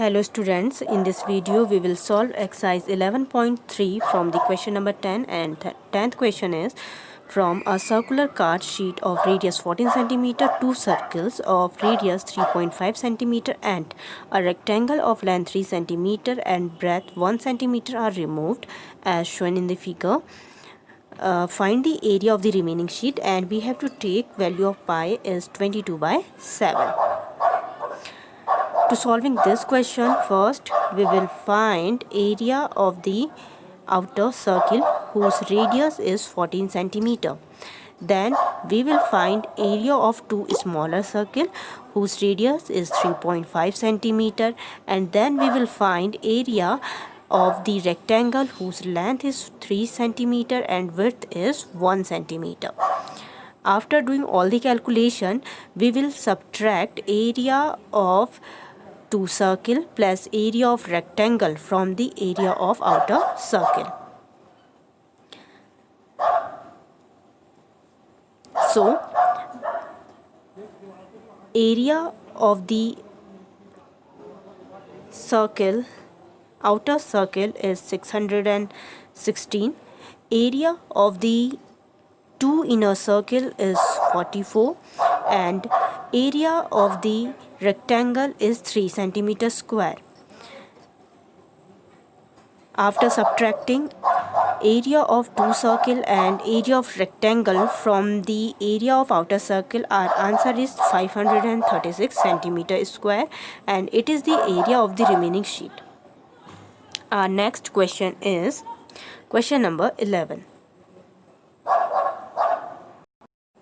Hello students, in this video we will solve exercise 11.3 from the question number 10 and 10th question is from a circular card sheet of radius 14 cm, two circles of radius 3.5 cm and a rectangle of length 3 cm and breadth 1 cm are removed as shown in the figure. Find the area of the remaining sheet and we have to take value of pi is 22/7. To solving this question, first we will find area of the outer circle whose radius is 14 cm. Then we will find area of two smaller circle whose radius is 3.5 cm, and then we will find area of the rectangle whose length is 3 cm and width is 1 cm. After doing all the calculation, we will subtract area of two circle plus area of rectangle from the area of outer circle. So area of the circle, outer circle is 616. Area of the two inner circle is 44 and area of the rectangle is 3 cm square. After subtracting area of two circle and area of rectangle from the area of outer circle, our answer is 536 cm square and it is the area of the remaining sheet. Our next question is question number 11.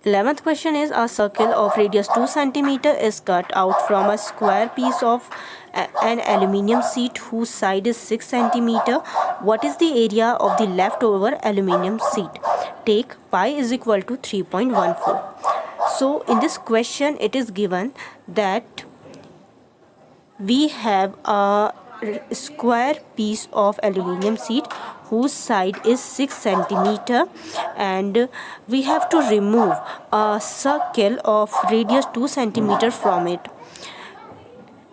11th question is a circle of radius 2 cm is cut out from a square piece of an aluminium sheet whose side is 6 cm. What is the area of the leftover aluminium sheet? Take pi is equal to 3.14. So in this question it is given that we have a square piece of aluminium sheet whose side is 6 cm and we have to remove a circle of radius 2 cm from it.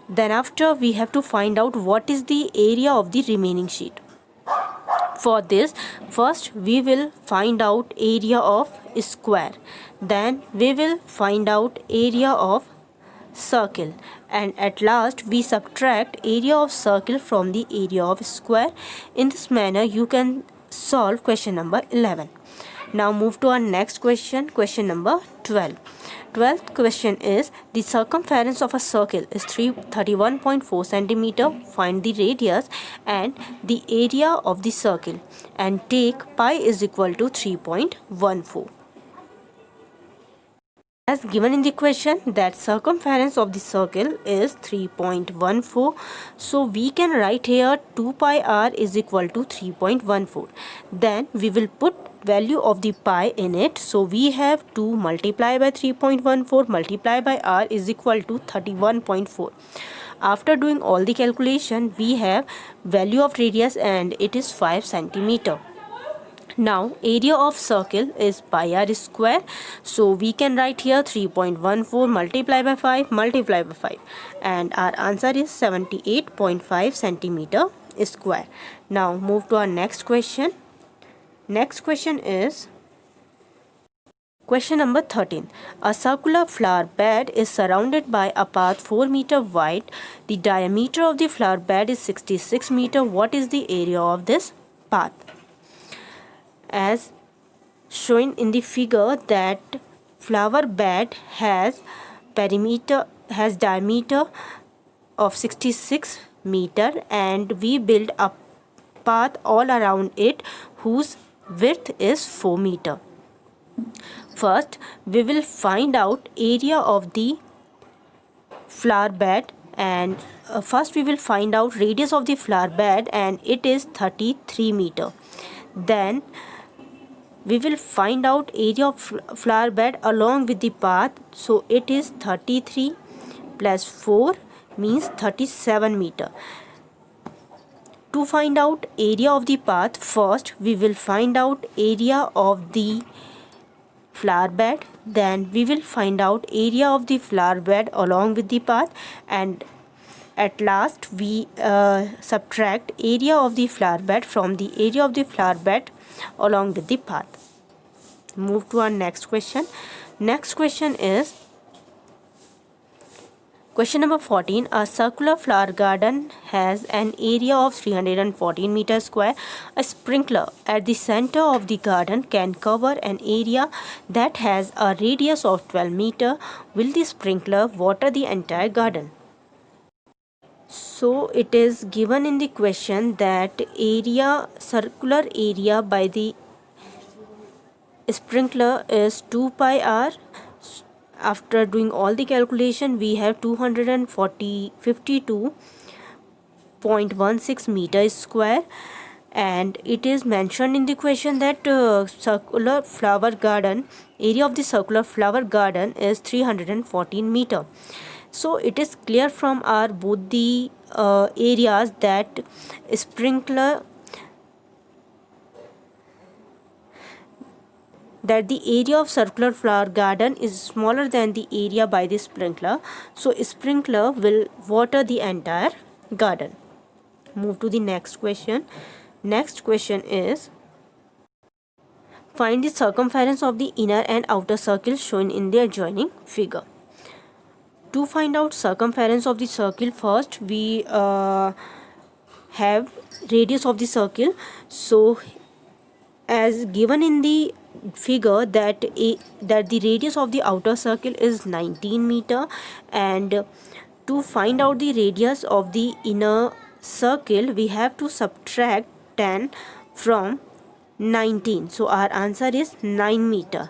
Then after we have to find out what is the area of the remaining sheet. For this, first we will find out area of square, then we will find out area of circle, and at last we subtract area of circle from the area of square. In this manner you can solve question number 11. Now move to our next question, question number 12. 12th question is the circumference of a circle is 31.4 cm. Find the radius and the area of the circle and take pi is equal to 3.14. As given in the question that circumference of the circle is 3.14, so we can write here 2 pi r is equal to 3.14. Then we will put value of the pi in it. So we have 2 multiplied by 3.14 multiplied by r is equal to 31.4. After doing all the calculation, we have value of radius and it is 5 cm. Now area of circle is pi r square, so we can write here 3.14 multiplied by 5 multiplied by 5 and our answer is 78.5 cm square. Now move to our next question. Next question is question number 13. A circular flower bed is surrounded by a path 4 meter wide. The diameter of the flower bed is 66 meter. What is the area of this path? As shown in the figure that flower bed has diameter of 66 meter and we build a path all around it whose width is 4 meter. First we will find out area of the flower bed and first we will find out radius of the flower bed and it is 33 meter. Then we will find out area of flower bed along with the path, so it is 33 plus 4 means 37 meter. To find out area of the path, first we will find out area of the flower bed, then we will find out area of the flower bed along with the path, and At last we subtract area of the flower bed from the area of the flower bed along with the path. Move to our next question. Next question is question number 14. A circular flower garden has an area of 314 meters square. A sprinkler at the center of the garden can cover an area that has a radius of 12 meters. Will the sprinkler water the entire garden? So it is given in the question that circular area by the sprinkler is 2 pi r. After doing all the calculation, we have 52.16 meters square, and it is mentioned in the question that circular flower garden area of the circular flower garden is 314 meter. So it is clear from our both the areas that the area of circular flower garden is smaller than the area by the sprinkler. So sprinkler will water the entire garden. Move to the next question. Next question is find the circumference of the inner and outer circle shown in the adjoining figure. To find out circumference of the circle, first we have radius of the circle. So as given in the figure that the radius of the outer circle is 19 meter, and to find out the radius of the inner circle we have to subtract 10 from 19. So our answer is 9 meter.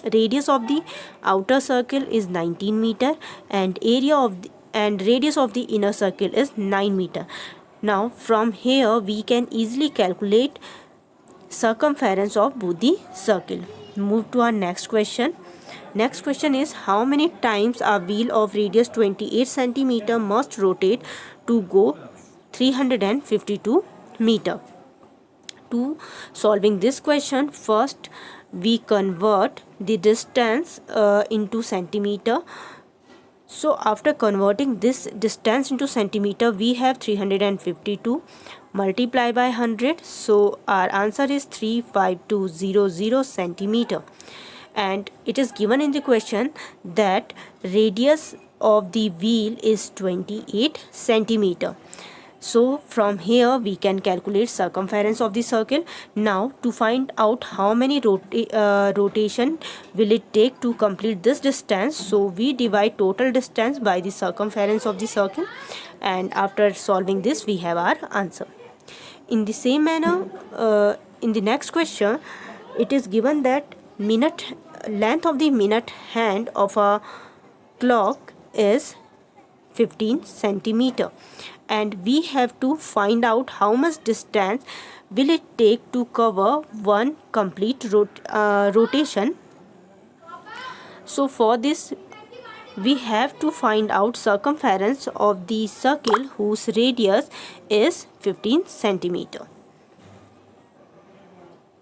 Radius of the outer circle is 19 meter and radius of the inner circle is 9 meter. Now from here we can easily calculate circumference of both the circle. Move to our next question. Next question is how many times a wheel of radius 28 centimeter must rotate to go 352 meter. To solving this question, first we convert the distance into centimeter. So after converting this distance into centimeter, we have 352 multiply by 100. So our answer is 35200 centimeter. And it is given in the question that radius of the wheel is 28 centimeter. So from here we can calculate circumference of the circle. Now to find out how many rotation will it take to complete this distance, so we divide total distance by the circumference of the circle, and after solving this we have our answer. In the same manner, in the next question it is given that length of the minute hand of a clock is 15 centimeter, and we have to find out how much distance will it take to cover one complete rotation. So for this we have to find out circumference of the circle whose radius is 15 centimeter.